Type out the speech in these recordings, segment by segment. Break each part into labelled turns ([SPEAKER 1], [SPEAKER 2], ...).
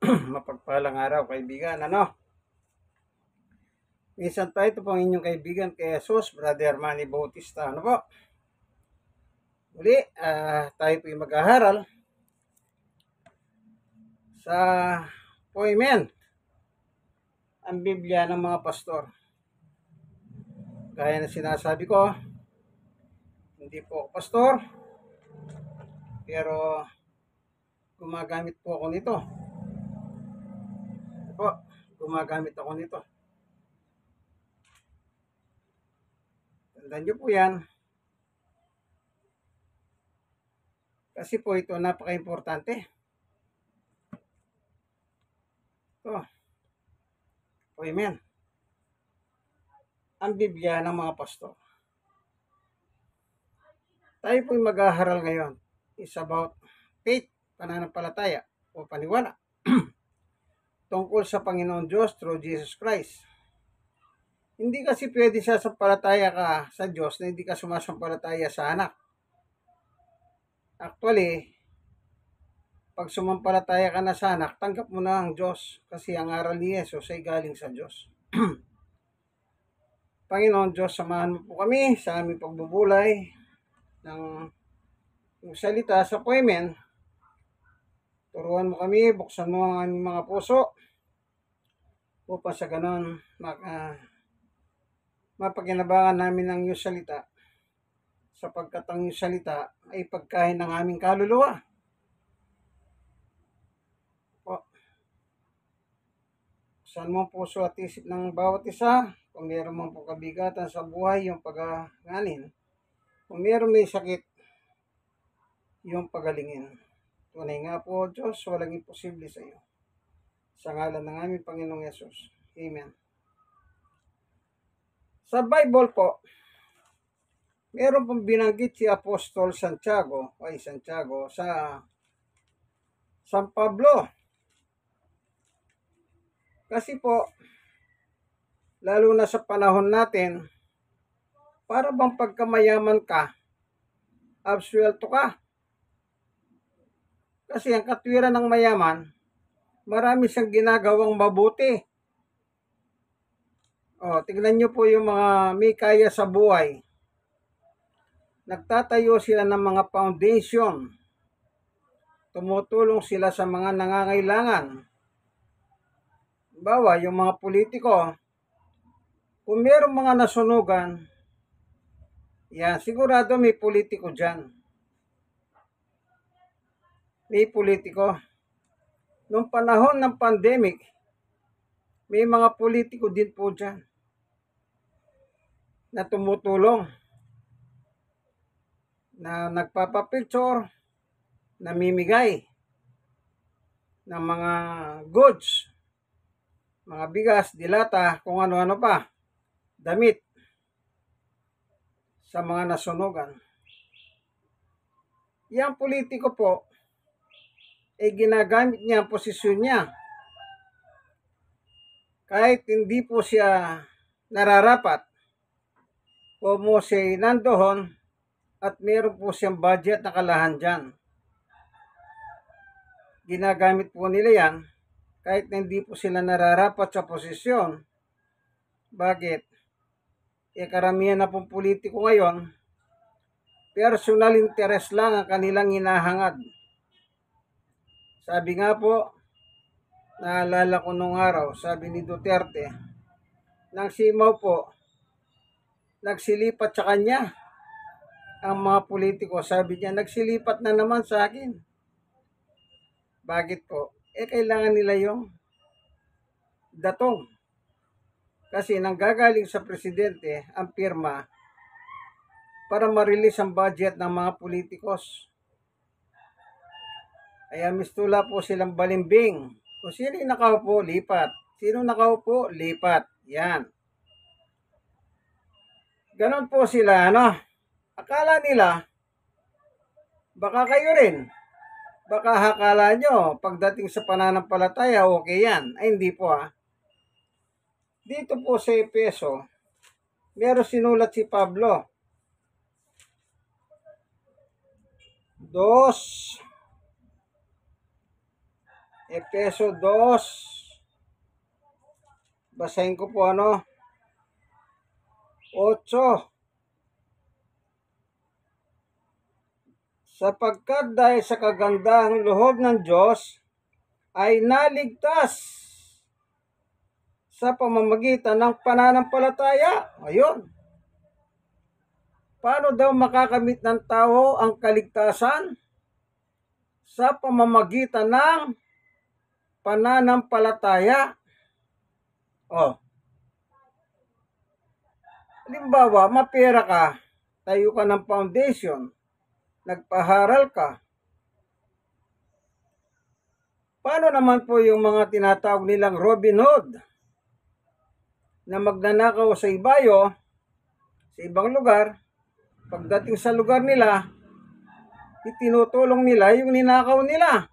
[SPEAKER 1] Mapagpalang araw, kaibigan. Minsan tayo, ito po ang inyong kaibigan kay Jesus, Brother Manny Bautista. Ano po? Muli, tayo po yung mag-aaral sa poemen, ang Biblia ng mga pastor. Gaya na sinasabi ko, hindi po ako pastor, pero gumagamit po ako nito. Ito po, gumagamit ako nito. Tandaan nyo po yan. Kasi po ito napaka-importante. Ito, poemen, ang Biblia ng mga pastor. Tayo po'y mag-aaral ngayon is about faith, pananampalataya o paniwala tungkol sa Panginoon Diyos through Jesus Christ. Hindi kasi pwede sasampalataya ka sa Diyos na hindi ka sumasampalataya sa anak. Actually, pag sumampalataya ka na sa anak, tanggap mo na ang Diyos kasi ang aral ni Jesus ay galing sa Diyos. Panginoon Diyos, samahan mo po kami sa aming pagbubulay ng salita sa poemen. Turuan mo kami, buksan mo ang aming mga puso upang sa ganon mapagkinabangan namin ang iyong salita, sapagkat ang iyong salita ay pagkain ng aming kaluluwa. Buksan mo ang puso at isip ng bawat isa. Kung meron mong po kabigatan sa buhay, yung pag-nganin. Kung meron may sakit, yung pagalingin. Tunay nga po, Diyos, walang imposible sa iyo. Sa ngalan ng aming Panginoong Yesus. Amen. Sa Bible po, meron pong binanggit si Apostol Santiago sa San Pablo. Kasi po, lalo na sa panahon natin, para bang pagkamayaman ka, absuelto ka. Kasi ang katwiran ng mayaman, marami siyang ginagawang mabuti. Tignan nyo po yung mga may kaya sa buhay. Nagtatayo sila ng mga foundation. Tumutulong sila sa mga nangangailangan. Bawa, yung mga politiko, kung mayroong mga nasunugan, yan, sigurado may politiko dyan. May politiko. Noong panahon ng pandemic, may mga politiko din po dyan na tumutulong, na nagpapapicture, namimigay ng mga goods, mga bigas, dilata, kung ano-ano pa, damit sa mga nasunugan. Yang politiko po, ginagamit niya ang posisyon niya. Kahit hindi po siya nararapat, o mo siya nandoon at meron po siyang budget na kalahan dyan. Ginagamit po nila yan kahit na hindi po sila nararapat sa posisyon. Bakit? Karamihan na pong politiko ngayon, personal interest lang ang kanilang hinahangad. Sabi nga po, naalala ko nung araw, sabi ni Duterte, nang simaw po, nagsilipat sa kanya ang mga politiko. Sabi niya, nagsilipat na naman sa akin. Bakit po? Kailangan nila yung datong. Kasi nanggagaling sa presidente ang pirma para ma-release ang budget ng mga politikos. Kaya mistula po silang balimbing. Kung sino yung nakaupo, lipat. Sino nakaupo, lipat. Yan. Ganon po sila, Akala nila, baka kayo rin. Baka akala nyo, pagdating sa pananampalataya, okay yan. Ay, hindi po Dito po sa Efeso, meron sinulat si Pablo. 2 Efeso 2. Basahin ko po 8. Sapagkat dahil sa kagandahang loob ng Diyos ay naligtas sa pamamagitan ng pananampalataya. Ayun. Paano daw makakamit ng tao ang kaligtasan? Sa pamamagitan ng pananampalataya. Halimbawa, mapera ka, tayo ka ng foundation, nagpaharal ka. Paano naman po yung mga tinatawag nilang Robin Hood na magnanakaw sa ibayo, sa ibang lugar, pagdating sa lugar nila, itinutulong nila yung ninakaw nila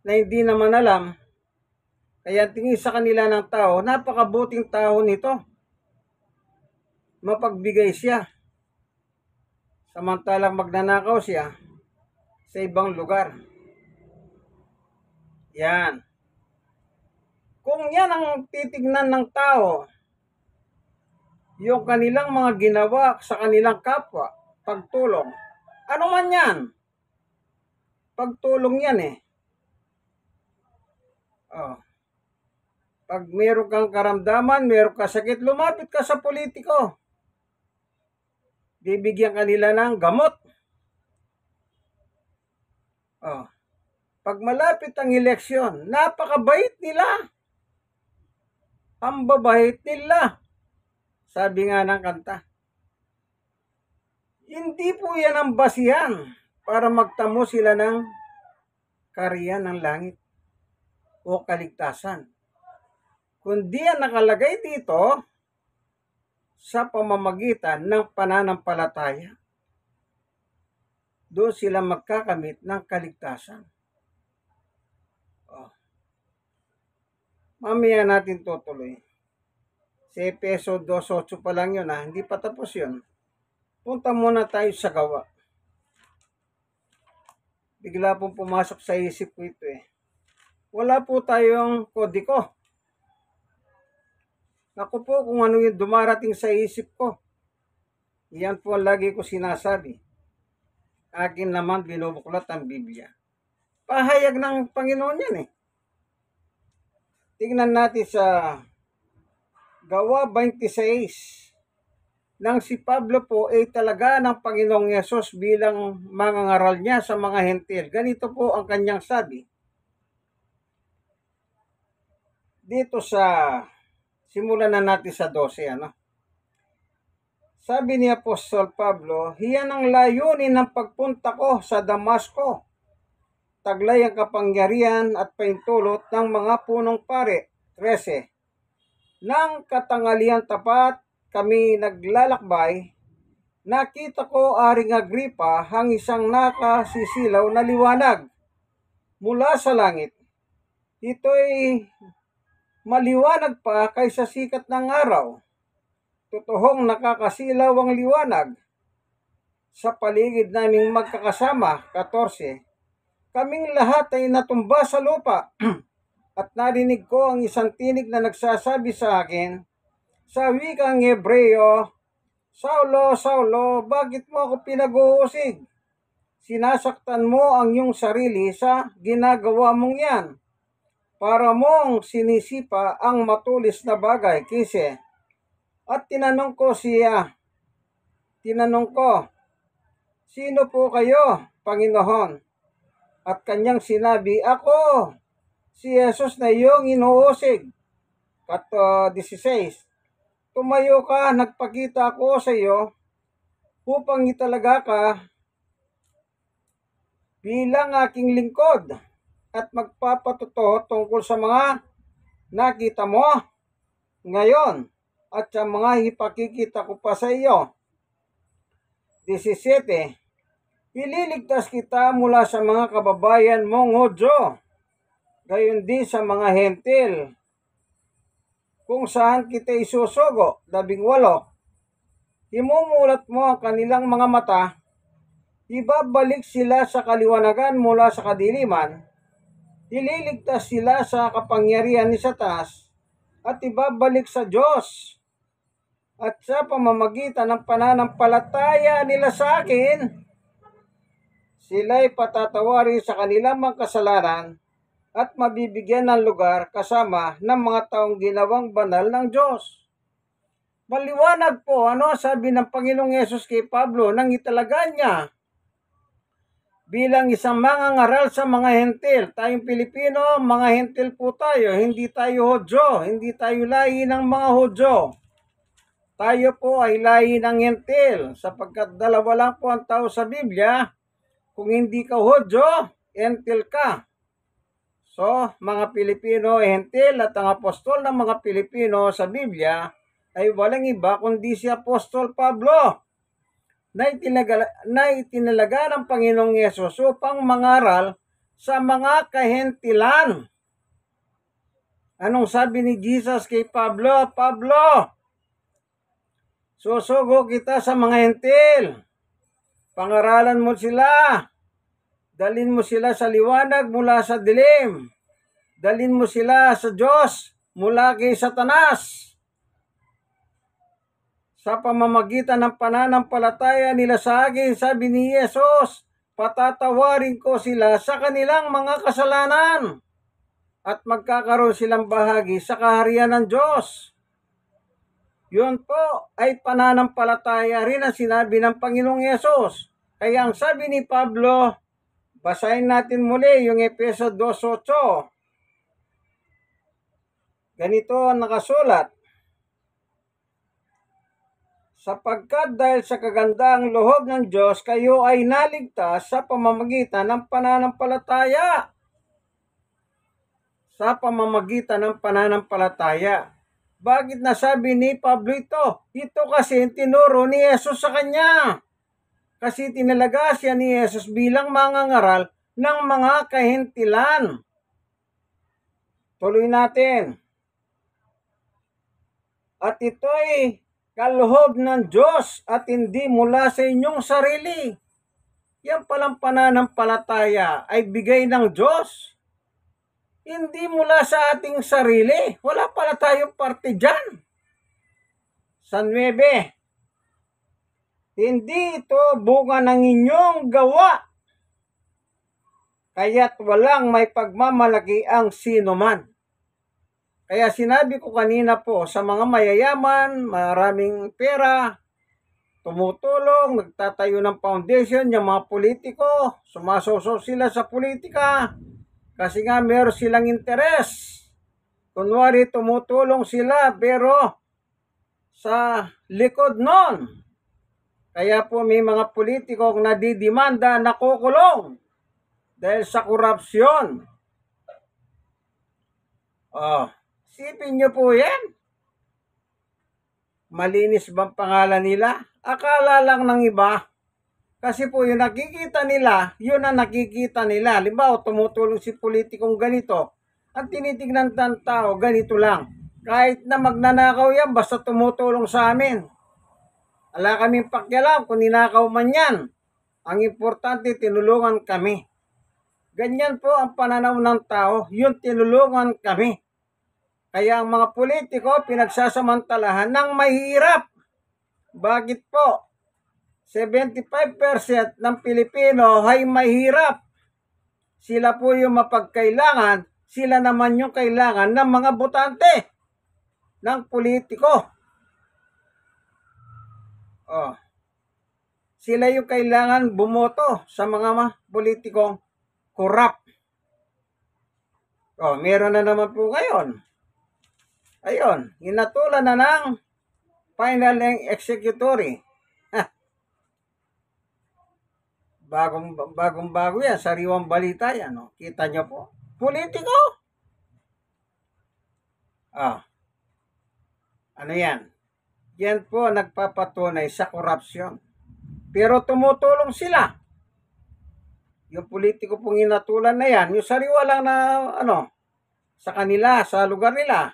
[SPEAKER 1] na hindi naman alam. Kaya tingin sa kanila ng tao, napakabuting tao nito. Mapagbigay siya. Samantalang magnanakaw siya sa ibang lugar. Yan. Kung yan ang titignan ng tao, yung kanilang mga ginawa sa kanilang kapwa, pagtulong, ano man yan? Pagtulong yan eh. Pag meron kang karamdaman, meron ka sakit, lumapit ka sa politiko. Bibigyan kanila ng gamot. Pag malapit ang eleksyon, napakabait nila. Ang babait nila. Sabi nga ng kanta. Hindi po yan ang basihan para magtamo sila ng kariyan ng langit o kaligtasan. Kundi ang nakalagay dito sa pamamagitan ng pananampalataya. Doon sila magkakamit ng kaligtasan. Mamaya natin tutuloy. Sa Efeso 2:8 pa lang yun hindi pa tapos yun. Punta muna tayo sa gawa. Bigla pong pumasok sa isip ko ito Wala po tayong kodiko. Ako po kung ano yung dumarating sa isip ko. Yan po ang lagi ko sinasabi. Akin naman binubuklat ang Biblia. Pahayag ng Panginoon yan Tingnan natin sa Gawa 26. Nang si Pablo po ay talaga ng Panginoong Yesus bilang mangangaral niya sa mga hentil. Ganito po ang kanyang sabi. Dito simulan na natin sa 12, Sabi ni Apostol Pablo, hiyan ang layunin ng pagpunta ko sa Damasco. Taglay ang kapangyarihan at paintulot ng mga punong pare. 13. Nang katangalian tapat kami naglalakbay, nakita ko, Aring Agripa, ang isang nakasisilaw na liwanag mula sa langit. Ito'y maliwanag pa kaysa sikat ng araw. Totoong nakakasilaw ang liwanag. Sa paligid naming magkakasama, 14, kaming lahat ay natumba sa lupa at narinig ko ang isang tinig na nagsasabi sa akin sa wikang Hebreo, Saulo, Saulo, bakit mo ako pinag-uusig? Sinasaktan mo ang iyong sarili sa ginagawa mong yan. Para mong sinisipa ang matulis na bagay, 15. At tinanong ko, sino po kayo, Panginoon? At kanyang sinabi, ako, si Jesus na iyong inuusig. 16. Tumayo ka, nagpakita ako sa iyo upang italaga ka bilang aking lingkod at magpapatuto tungkol sa mga nakita mo ngayon at sa mga ipakikita ko pa sa iyo. 17. Ililigtas kita mula sa mga kababayan mong Hudyo, gayon din sa mga hentil, kung saan kita isusugo. 18. Imumulat mo ang kanilang mga mata ibabalik sila sa kaliwanagan mula sa kadiliman, ililigtas sila sa kapangyarihan ni Satanas at ibabalik sa Diyos. At sa pamamagitan ng pananampalataya nila sa akin, sila'y patatawarin sa kanilang mga kasalanan at mabibigyan ng lugar kasama ng mga taong ginawang banal ng Diyos. Maliwanag po, sabi ng Panginoong Yesus kay Pablo nang italaga niya bilang isang mangangaral sa mga hentil. Tayong Pilipino, mga hentil po tayo, hindi tayo Hudyo, hindi tayo lahi ng mga Hudyo. Tayo po ay lahi ng hentil, sapagkat dalawa lang po ang tao sa Biblia. Kung hindi ka Hudyo, hentil ka. So, mga Pilipino, hentil, at ang apostol ng mga Pilipino sa Biblia ay walang iba kundi si Apostol Pablo na itinalaga ng Panginoong Yesus upang mangaral sa mga kahentilan. Anong sabi ni Jesus kay Pablo? Pablo, susugo kita sa mga hentil. Pangaralan mo sila. Dalin mo sila sa liwanag mula sa dilim. Dalin mo sila sa Diyos mula kay Satanas. Sa pamamagitan ng pananampalataya nila sa akin, sabi ni Jesus, patatawarin ko sila sa kanilang mga kasalanan at magkakaroon silang bahagi sa kaharian ng Diyos. Yun po ay pananampalataya rin ang sinabi ng Panginoong Yesus. Kaya ang sabi ni Pablo, basahin natin muli yung Efeso 2:8. Ganito ang nakasulat. Sapagkat dahil sa kagandang loob ng Diyos, kayo ay naligtas sa pamamagitan ng pananampalataya. Sa pamamagitan ng pananampalataya. Bakit nasabi ni Pablo ito? Ito kasi tinuro ni Jesus sa kanya. Kasi tinalaga siya ni Jesus bilang mangangaral ng mga kahentilan. Tuloy natin. At ito'y kaloob ng Diyos at hindi mula sa inyong sarili. Yan palang pananampalataya ay bigay ng Diyos. Hindi mula sa ating sarili. Wala pala tayong parte dyan. Sa 9, hindi ito bunga ng inyong gawa. Kaya't walang may pagmamalaki ang sino man. Kaya sinabi ko kanina po sa mga mayayaman, maraming pera, tumutulong, nagtatayo ng foundation, yung mga politiko, sumasosok sila sa politika kasi nga meron silang interes. Kunwari tumutulong sila pero sa likod nun. Kaya po may mga politikong nadidimanda na kukulong dahil sa korupsyon. Sipin nyo po yan. Malinis bang pangalan nila? Akala lang ng iba. Kasi po yung nakikita nila, yun ang nakikita nila. Halimbawa, tumutulong si politikong ganito. Ang tinitignan ng tao, ganito lang. Kahit na magnanakaw yan, basta tumutulong sa amin. Wala kaming pakialam kung ninakaw man yan. Ang importante, tinulungan kami. Ganyan po ang pananaw ng tao, yung tinulungan kami. Kaya ang mga politiko pinagsasamantalahan ng mahirap. Bakit po? 75% ng Pilipino ay mahirap. Sila po yung mapagkailangan, sila naman yung kailangan ng mga botante ng politiko. Sila yung kailangan bumoto sa mga politikong korap. Meron na naman po ngayon. Ayun, hinatulan na ng final executory. Bagong-bago yan, sariwang balita yan. Kita nyo po. Politiko? Ano yan? Yan po nagpapatunay sa korupsyon. Pero tumutulong sila. Yung politiko pong hinatulan na yan, yung sariwa lang na sa kanila, sa lugar nila.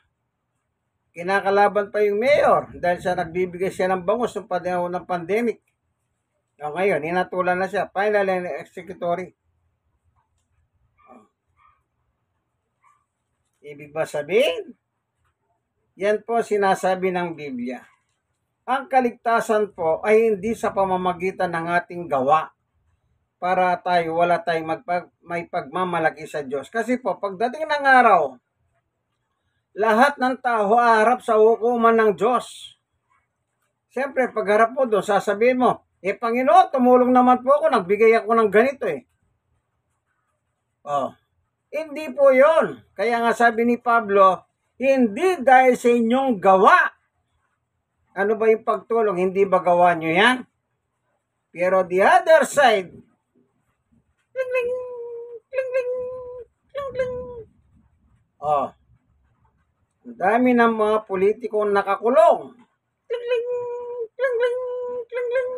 [SPEAKER 1] Kinakalaban pa yung mayor dahil sa nagbibigay siya ng bangus ng panahon ng pandemic. O ngayon, hinatulan na siya. Final and executory. Ibig ba sabihin? Yan po sinasabi ng Biblia. Ang kaligtasan po ay hindi sa pamamagitan ng ating gawa para wala tayong may pagmamalaki sa Diyos. Kasi po, pagdating ng araw, lahat ng tao harap sa hukuman ng Diyos. Siyempre, pagharap mo doon, sasabihin mo, Panginoon, tumulong naman po ako, nagbigay ako ng ganito Hindi po yon. Kaya nga sabi ni Pablo, hindi dahil sa inyong gawa. Ano ba yung pagtulong? Hindi ba gawa nyo yan? Pero the other side, ling ling, ling ling, ling ling. Ang dami ng mga politikong nakakulong. Ling ling, ling ling, ling ling.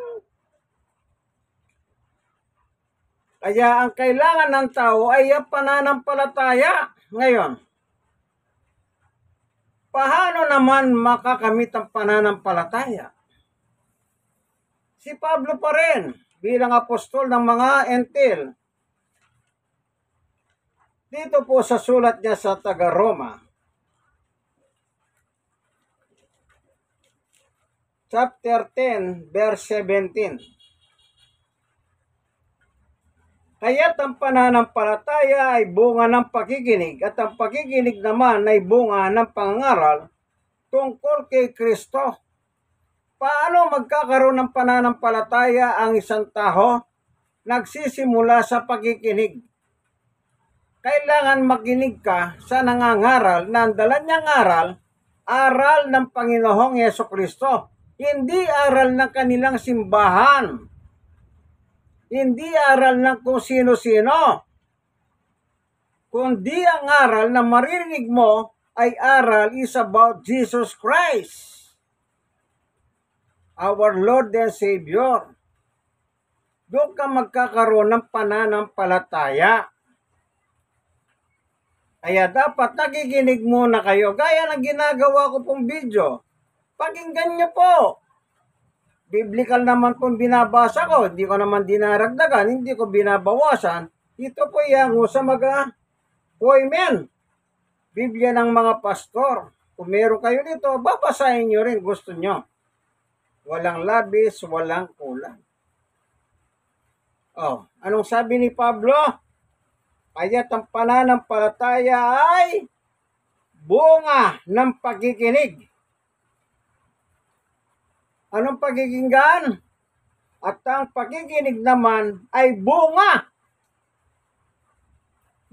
[SPEAKER 1] Kaya ang kailangan ng tao ay ang pananampalataya. Ngayon, paano naman makakamit ang pananampalataya? Si Pablo pa rin, bilang apostol ng mga entil. Dito po sa sulat niya sa taga-Roma, chapter 10, verse 17. Kaya't ang pananampalataya ay bunga ng pakikinig at ang pakikinig naman ay bunga ng pangangaral tungkol kay Kristo. Paano magkakaroon ng pananampalataya ang isang tao? Nagsisimula sa pakikinig. Kailangan makinig ka sa nangangaral na ang dala niyang aral ng Panginoong Yesukristo. Hindi aral ng kanilang simbahan. Hindi aral ng kung sino-sino. Kundi ang aral na maririnig mo ay aral is about Jesus Christ, our Lord and Savior. Doon ka magkakaroon ng pananampalataya. Kaya dapat nakikinig muna kayo. Gaya ng ginagawa ko pong video. Pakinggan nyo po. Biblical naman pong binabasa ko. Hindi ko naman dinaragdagan. Hindi ko binabawasan. Ito po yango sa mga poemen. Biblia ng mga pastor. Kung meron kayo dito, babasahin nyo rin gusto nyo. Walang labis, walang kulang. Anong sabi ni Pablo? Kaya't ang pananampalataya ay bunga ng pakikinig. Anong pakikinggan? At ang pakikinig naman ay bunga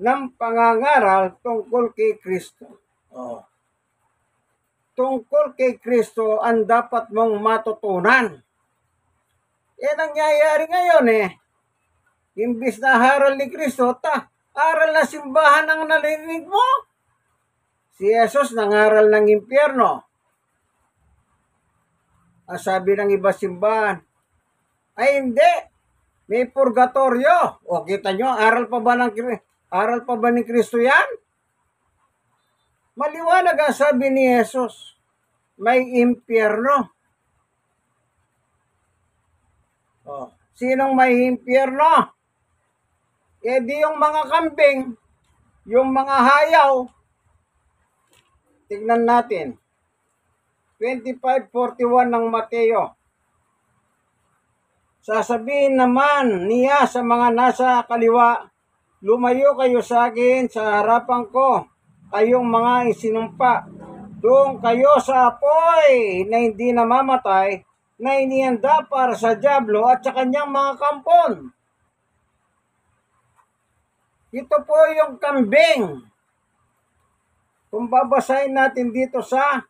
[SPEAKER 1] ng pangangaral tungkol kay Kristo. Tungkol kay Kristo ang dapat mong matutunan. Nangyayari ngayon Imbis na aral ni Kristo, aral na simbahan ang narinig mo. Si Jesus nangaral ng impyerno. Sabi ng iba simbahan, ay hindi, may purgatorio. Kita nyo, aral pa ba ni Kristo yan? Maliwanag ang sabi ni Jesus, may impyerno. Sinong may impyerno? Di yung mga kambing, yung mga hayaw. Tignan natin. 25:41 ng Mateo. Sasabihin naman niya sa mga nasa kaliwa, lumayo kayo sa akin sa harapan ko, kayong mga isinumpa. Doon kayo sa apoy na hindi namamatay, na inihanda para sa dyablo at sa kanyang mga kampon. Ito po yung kambing. Kung babasahin natin dito sa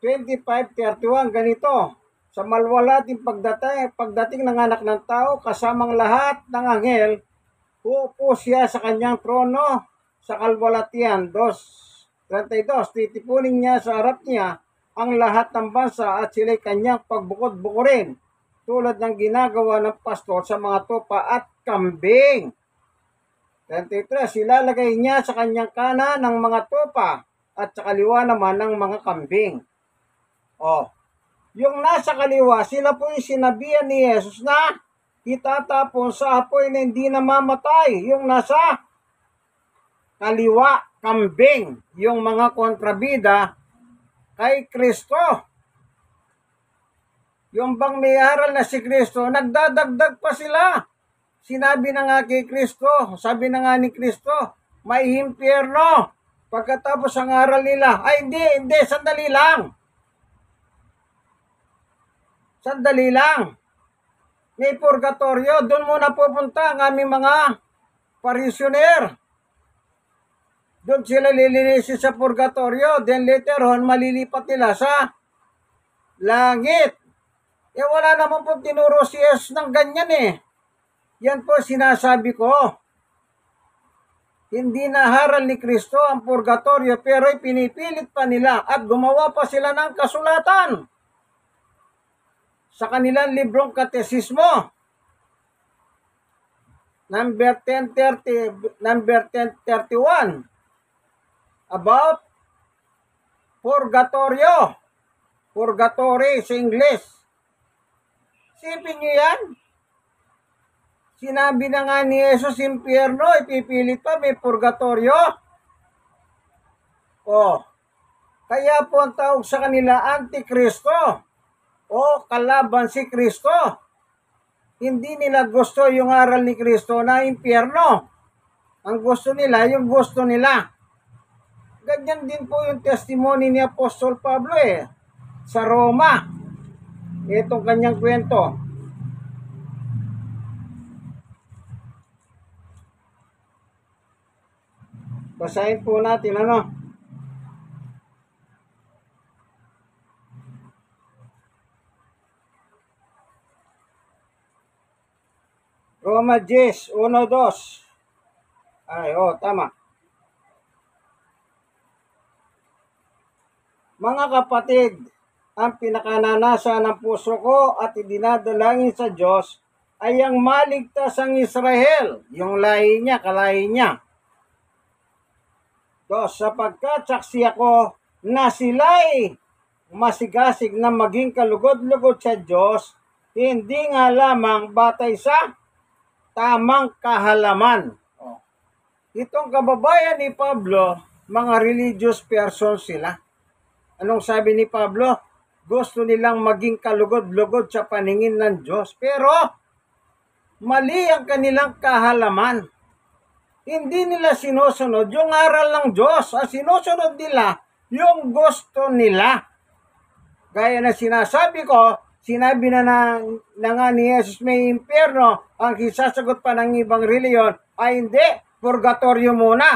[SPEAKER 1] 25:31, ganito. Sa malwalating pagdating ng anak ng tao, kasamang lahat ng anghel, uupo siya sa kanyang trono sa kalwalatian. 32, titipunin niya sa harap niya ang lahat ng bansa at sila'y kanyang pagbukod-bukurin, tulad ng ginagawa ng pastor sa mga tupa at kambing. 33, silalagay niya sa kanyang kanan ng mga tupa at sa kaliwa naman ng mga kambing. Yung nasa kaliwa, sila po yung sinabihan ni Jesus na itatapon sa apoy na hindi namamatay. Yung nasa kaliwa, kambing, yung mga kontrabida kay Kristo. Yung bang may aral na si Kristo, nagdadagdag pa sila. Sinabi na nga kay Kristo, sabi na nga ni Kristo, may impyerno. Pagkatapos ang aral nila, ay hindi, sandali lang. Sandali lang. May purgatorio, doon muna pupunta ang aming mga parishioner. Doon sila lilinisin sa purgatorio, then later on, malilipat nila sa langit. Wala naman po tinuro si Jesus ng ganyan eh. Yan po sinasabi ko. Hindi naharal ni Kristo ang purgatorio pero pinipilit pa nila at gumawa pa sila ng kasulatan sa kanilang librong katesismo. Number 1031 about purgatorio. Purgatory sa English. Sipin nyo yan. Sinabi na nga ni Jesus, impyerno, ipipilit pa, may purgatorio. Kaya po ang tawag sa kanila, Antikristo. Kalaban si Kristo. Hindi nila gusto yung aral ni Kristo na impyerno. Ang gusto nila, yung gusto nila. Ganyan din po yung testimony ni Apostol Pablo sa Roma. Itong kanyang kwento. Basahin po natin Roma 10, 1, 2. Tama. Mga kapatid, ang pinakananasa ng puso ko at idinadalangin sa Diyos ay ang maligtas ang Israel, yung lahi niya, kalahi niya. Sapagkat saksi ako na sila'y masigasig na maging kalugod-lugod sa Diyos, hindi nga lamang batay sa tamang kahalaman. Itong kababayan ni Pablo, mga religious persons sila. Anong sabi ni Pablo? Gusto nilang maging kalugod-lugod sa paningin ng Diyos. Pero, mali ang kanilang kahalaman. Hindi nila sinusunod yung aral ng Diyos. Ang sinusunod nila, yung gusto nila. Gaya na sinasabi ko, sinabi na nga ni Jesus may impyerno, ang isasagot pa ng ibang reliyon, ay hindi, purgatorio muna.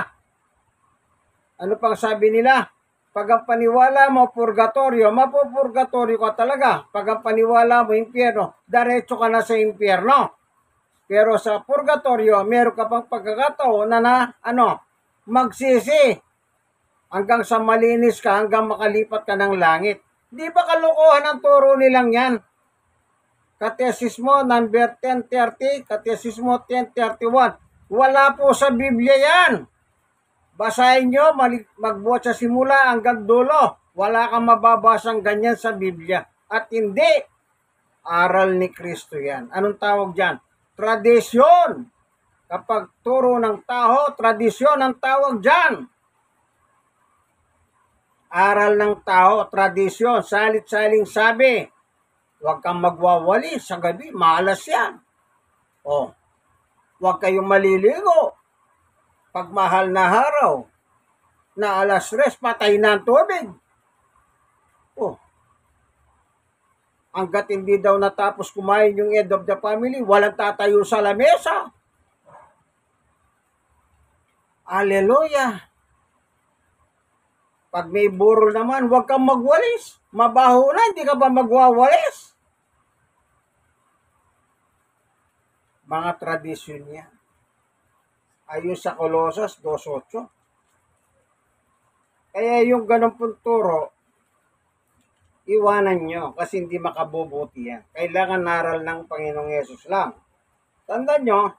[SPEAKER 1] Ano pang sabi nila? Pag ang paniwala mo purgatorio, mapupurgatorio ka talaga. Pag ang paniwala mo impyerno, diretso ka na sa impyerno. Pero sa purgatorio, meron ka pang pagkakataon na magsisi hanggang sa malinis ka, hanggang makalipat ka ng langit. Di ba kalokohan ang turo nilang yan? Katesismo number 1030, Katesismo 1031. Wala po sa Biblia yan. Basahin nyo, magbuhat sa simula hanggang dulo. Wala kang mababasang ganyan sa Biblia. At hindi, aral ni Kristo yan. Anong tawag dyan? Tradisyon. Kapag turo ng tao, tradisyon ang tawag dyan. Aral ng tao, tradisyon, salit-saling sabi. Huwag kang magwawali sa gabi, malas yan. Huwag kayong maliligo. Pag mahal na araw, na alas 3, patay na ang tubig. Hanggat hindi daw natapos kumain yung head of the family, walang tatayo sa lamesa. Hallelujah. Pag may burol naman, huwag kang magwalis. Mabaho na, hindi ka ba magwawalis? Mga tradisyon niya. Ayon sa Colossus 2:8. Kaya yung ganun pong turo, iwanan nyo kasi hindi makabubuti yan. Kailangan naral ng Panginoong Yesus lang. Tandaan nyo,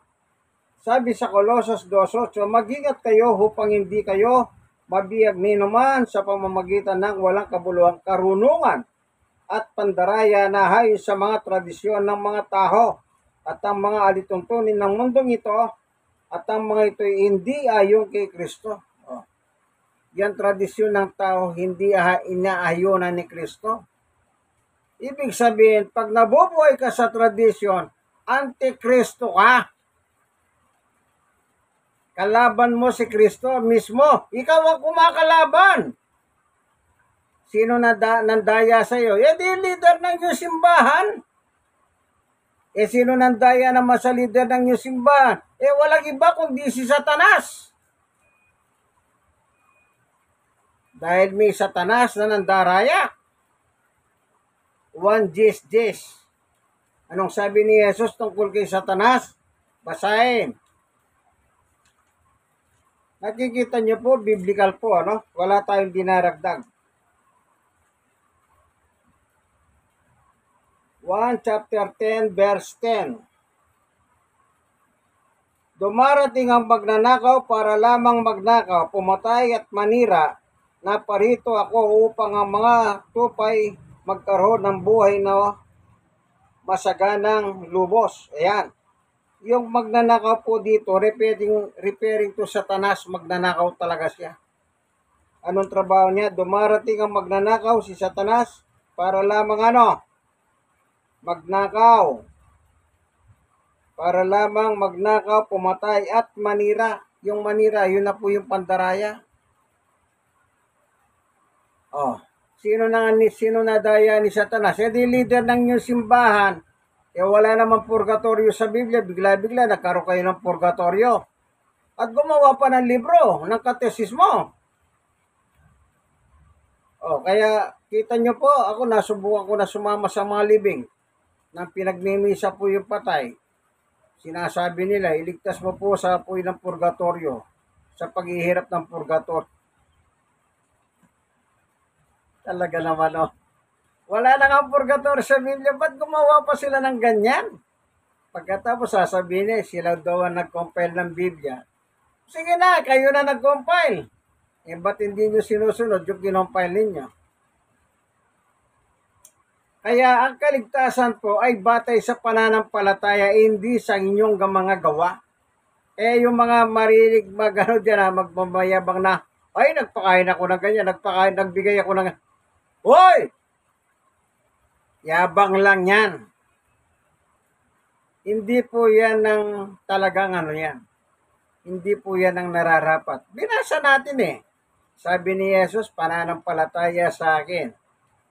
[SPEAKER 1] sabi sa Colossus 2:8, mag-ingat kayo upang hindi kayo mabiyag ni naman sa pamamagitan ng walang kabuluhang karunungan at pandaraya na hayon sa mga tradisyon ng mga tao at ang mga alituntunin ng mundong ito at ang mga ito ay hindi ayon kay Kristo. Yan tradisyon ng tao, hindi inaayunan ni Kristo. Ibig sabihin, pag nabubuhay ka sa tradisyon, antikristo ka. Kalaban mo si Kristo mismo. Ikaw ang kumakalaban. Sino nandaya sa iyo? Eh di leader ng iyong simbahan. Eh sino nandaya naman sa leader ng iyong simbahan? Eh walang iba kundi si Satanas. Dahil may Satanas na nandaraya. One Jes. Anong sabi ni Jesus tungkol kay Satanas? Basahin. Nakikita niyo po, biblical po, ano? Wala tayong dinaragdag. 1 chapter 10 verse 10. Dumarating ang magnanakaw para lamang magnakaw, pumatay at manira, na parito ako upang ang mga tupay magkaroon ng buhay na masaganang lubos. Ayan. Yung magnanakaw po dito, referring to Satanas, magnanakaw talaga siya. Anong trabaho niya? Dumarating ang magnanakaw, si Satanas, para lamang ano? Magnakaw. Para lamang magnakaw, pumatay at manira. Yung manira, yun na po yung pandaraya. Sino na daya ni Satanas? Eh di leader ng inyong simbahan. Eh wala namang purgatorio sa Biblia. Bigla-bigla nagkaroon kayo ng purgatorio. At gumawa pa ng libro, ng katesismo. Kaya kita nyo po, ako nasubukan ko na sumama sa mga libing. Nang pinagmimisa po yung patay. Sinasabi nila, iligtas mo po sa apoy ng purgatorio. Sa paghihirap ng purgatorio. Talaga naman, Wala na nga purgatorio sa Biblia. Ba't gumawa pa sila ng ganyan? Pagkatapos sasabihin niya, sila daw ang nag-compile ng Biblia. Sige na, kayo na nag-compile. Eh, ba't hindi nyo sinusunod yung kinompile ninyo? Kaya ang kaligtasan po ay batay sa pananampalataya, hindi sa inyong mga gawa. Eh, yung mga marinig magmamayabang na, ay, nagpakain ako ng ganyan, nagbigay ako ng, hoy! Yabang lang yan. Hindi po yan ng talagang yan. Hindi po yan ang nararapat. Binasa natin Sabi ni Jesus, pananampalataya sa akin.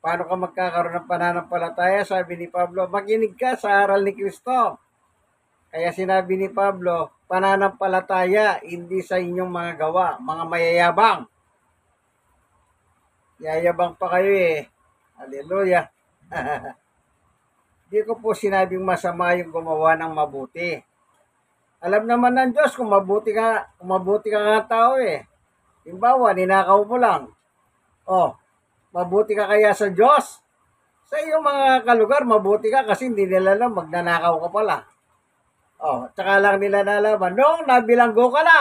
[SPEAKER 1] Paano ka magkakaroon ng pananampalataya? Sabi ni Pablo, makinig ka sa aral ni Kristo. Kaya sinabi ni Pablo, pananampalataya, hindi sa inyong mga gawa, mga mayayabang. Yayabang pa kayo Hallelujah. Di ko po sinabing masama yung gumawa ng mabuti. Alam naman ng Diyos kung mabuti ka nga tao Halimbawa, ninakaw mo lang. Mabuti ka kaya sa Diyos? Sa iyong mga kalugar, mabuti ka kasi hindi nila alam magnanakaw ka pala. Tsaka lang nila nalaman, noong nabilanggo ka na.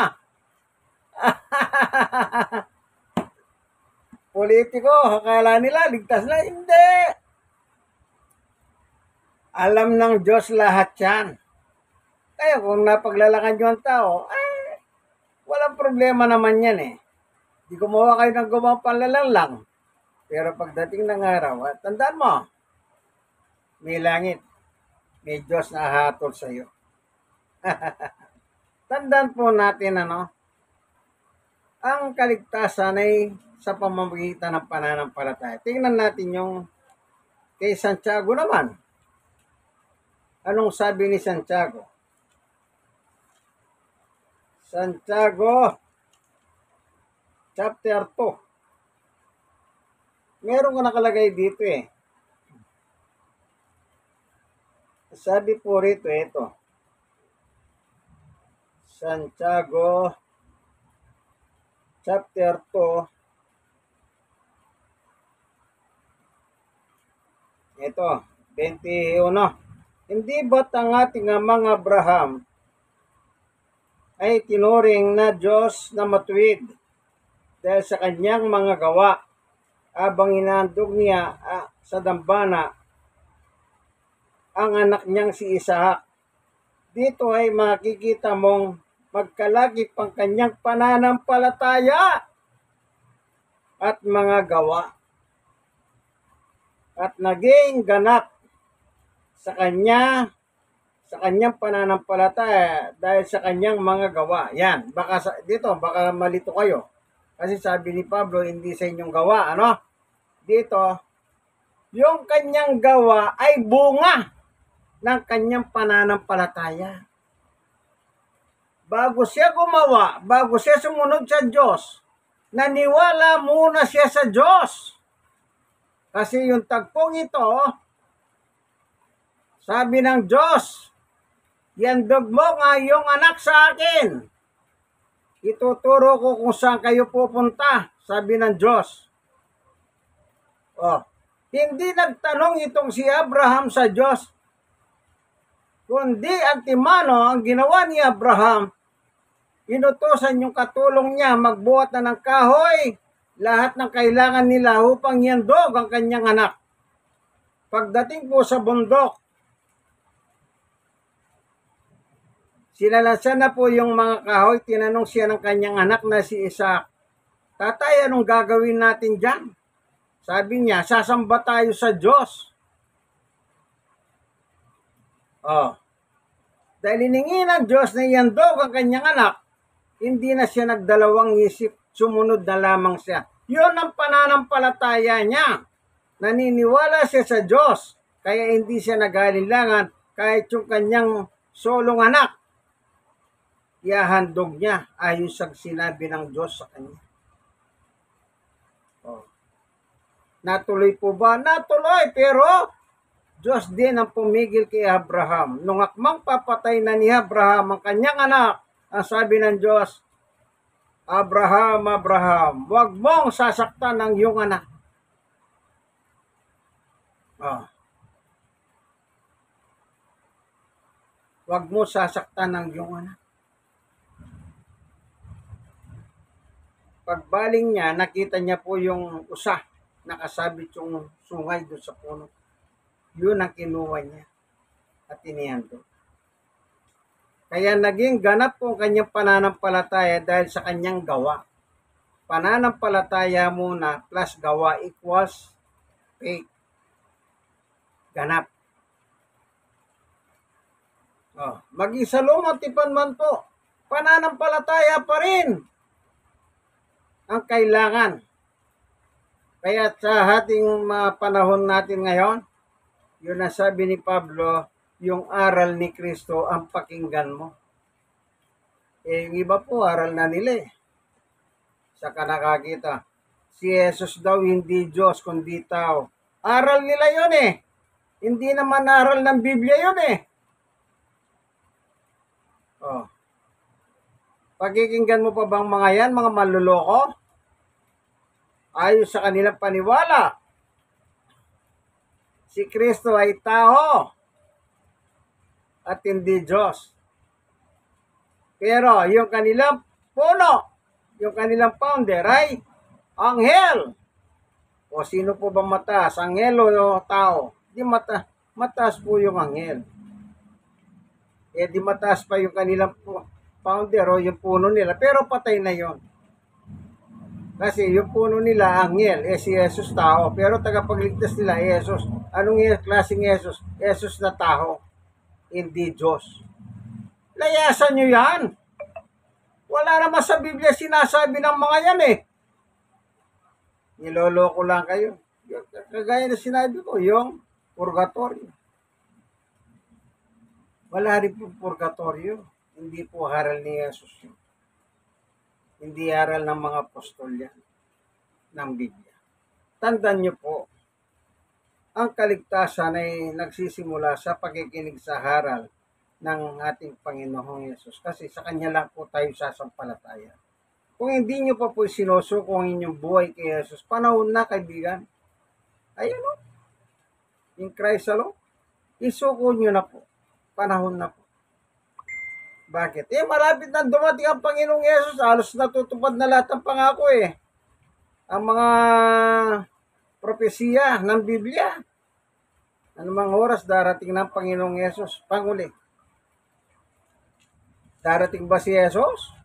[SPEAKER 1] Politiko, akala nila, ligtas na. Hindi. Alam ng Diyos lahat yan. Kaya kung napaglalakan nyo ang tao, walang problema naman yan Di gumawa kayo ng gumawang panlalang lang. Pero pagdating ng araw, tandaan mo, may langit, may Diyos na hatol sa iyo. Tandaan po natin, ang kaligtasan ay sa pamamagitan ng pananampalataya. Tingnan natin yung kay Santiago naman. Anong sabi ni Santiago? Santiago, chapter 2. Meron ko nakalagay dito Sabi po rito, ito. Santiago, chapter 2. Ito, 21. Hindi ba't ang ating amang Abraham ay tinuring na Diyos na matuwid dahil sa kanyang mga gawa abang inaandog niya sa dambana ang anak niyang si Isaac. Dito ay makikita mong magkalagip ang kanyang pananampalataya at mga gawa at naging ganap sa kanyang pananampalataya dahil sa kanyang mga gawa. Yan, baka malito kayo. Kasi sabi ni Pablo, hindi sa inyong gawa, ano? Dito, yung kanyang gawa ay bunga ng kanyang pananampalataya. Bago siya gumawa, bago siya sumunod sa Diyos, naniwala muna siya sa Diyos. Kasi yung tagpong ito, sabi ng Diyos, ihandog mo nga yung anak sa akin. Ituturo ko kung saan kayo pupunta, sabi ng Diyos. Hindi nagtanong itong si Abraham sa Diyos, kundi antimano ang ginawa ni Abraham, inutosan yung katulong niya magbuhat na ng kahoy, lahat ng kailangan nila upang ihandog ang kanyang anak. Pagdating po sa bundok, sinalasan na po yung mga kahoy, tinanong siya ng kanyang anak na si Isaac, Tatay, anong gagawin natin dyan? Sabi niya, sasamba tayo sa Diyos. Dahil hiningi ng Diyos na ihandog ang kanyang anak, hindi na siya nagdalawang isip, sumunod na lamang siya. Yun ang pananampalataya niya. Naniniwala siya sa Diyos, kaya hindi siya nag-alinlangan kahit yung kanyang solong anak. Ihahandog niya ayon sa sinabi ng Diyos sa kanya. Natuloy po ba? Natuloy, pero Diyos din ang pumigil kay Abraham. Nung akmang papatay na ni Abraham ang kanyang anak, ang sabi ng Diyos, Abraham, Abraham, huwag mong sasaktan ang iyong anak. Huwag mo sasaktan ang iyong anak. Pagbaling niya, nakita niya po yung usa, nakasabit yung sungay doon sa puno. Yun ang kinuha niya at inihandog. Kaya naging ganap po ang kanyang pananampalataya dahil sa kanyang gawa. Pananampalataya muna plus gawa equals faith. Ganap. Mag-isa lumatipan man po, pananampalataya pa rin ang kailangan. Kaya sa ating panahon natin ngayon, yun ang sabi ni Pablo, yung aral ni Kristo ang pakinggan mo. Yung iba po, aral na nila Saka nakakita, si Jesus daw hindi Diyos kundi tao. Aral nila yun Hindi naman aral ng Biblia yun Pakikinggan mo pa bang mga yan, mga manluloko? Ayon sa kanilang paniwala, si Kristo ay tao at hindi Diyos. Pero yung kanilang puno, yung kanilang founder ay anghel. O sino po ba mataas? Anghel o tao? Di mataas po yung anghel. Di mataas pa yung kanilang founder o yung puno nila. Pero patay na yon. Kasi yung puno nila, anghel, si Jesus tao. Pero tagapagligtas nila, Jesus. Anong klaseng Jesus? Jesus na tao, hindi Diyos. Layasan nyo yan. Wala naman sa Biblia sinasabi ng mga yan Niloloko lang kayo. Kagaya na sinabi ko, yung purgatorio. Wala rin po purgatorio. Hindi po haral ni Jesus yun. Hindi aral ng mga apostol yan ng Biblia. Tandaan niyo po, ang kaligtasan ay nagsisimula sa pakikinig sa haral ng ating Panginoong Yesus. Kasi sa Kanya lang po tayo sasampalataya. Kung hindi niyo pa po sinusuko ang inyong buhay kay Jesus, panahon na kaibigan. Ayun in Christ alone, isuko niyo na po. Panahon na po. Bakit? Malapit na dumating ang Panginoong Yesus. Halos natutupad na lahat ng pangako Ang mga propesiya ng Biblia. Anumang oras darating ng Panginoong Yesus, panguli. Darating ba si Yesus?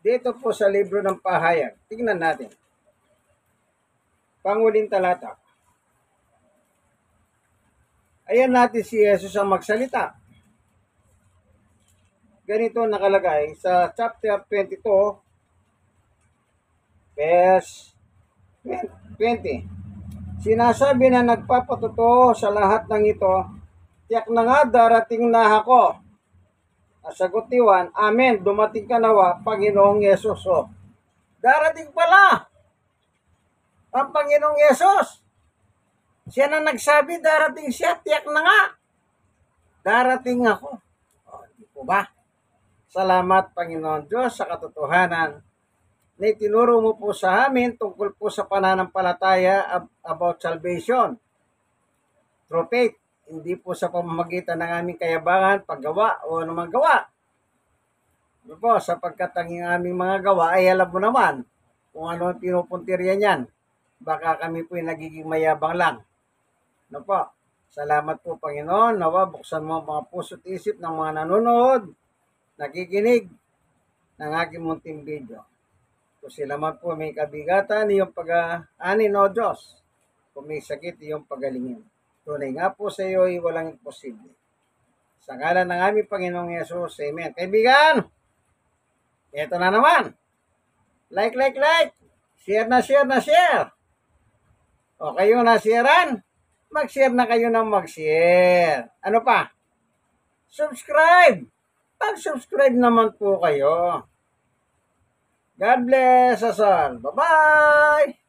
[SPEAKER 1] Dito po sa libro ng pahayag, tingnan natin. Panguling talata. Ayan natin si Yesus ang magsalita. Ganito nakalagay sa chapter 22, verse 20. Sinasabi na nagpapatotoo sa lahat ng ito, tiyak na nga darating na ako. Sagot ni Juan, Amen, dumating ka nawa, Panginoong Yesus. O, darating pala ang Panginoong Yesus. Siya na nagsabi, darating siya, tiyak na nga. Darating ako. O, di po ba? Salamat, Panginoon Diyos, sa katotohanan na itinuro mo po sa amin tungkol po sa pananampalataya about salvation. Through faith, hindi po sa pamamagitan ng aming kayabangan, paggawa o anumang gawa. Ano po, sapagkat ang aming mga gawa ay alam mo naman kung ano ang pinupuntirya niyan. Baka kami po yung nagiging mayabang lang. Ano po, salamat po Panginoon, nawa buksan mo ang mga puso't isip ng mga nanonood, nakikinig ng aking munting video. Kung sila man po may kabigatan, iyong pag-anin o Diyos. Kung may sakit, iyong pagalingin. Tunay nga po sa iyo ay walang imposible. Sa ngalan ng aming Panginoong Yesus, Amen. Kaibigan, ito na naman. Like. Share na share. O kayo na sharean, mag-share na kayo ng mag-share. Ano pa? Subscribe. Pag-subscribe naman po kayo. God bless us all. Bye-bye!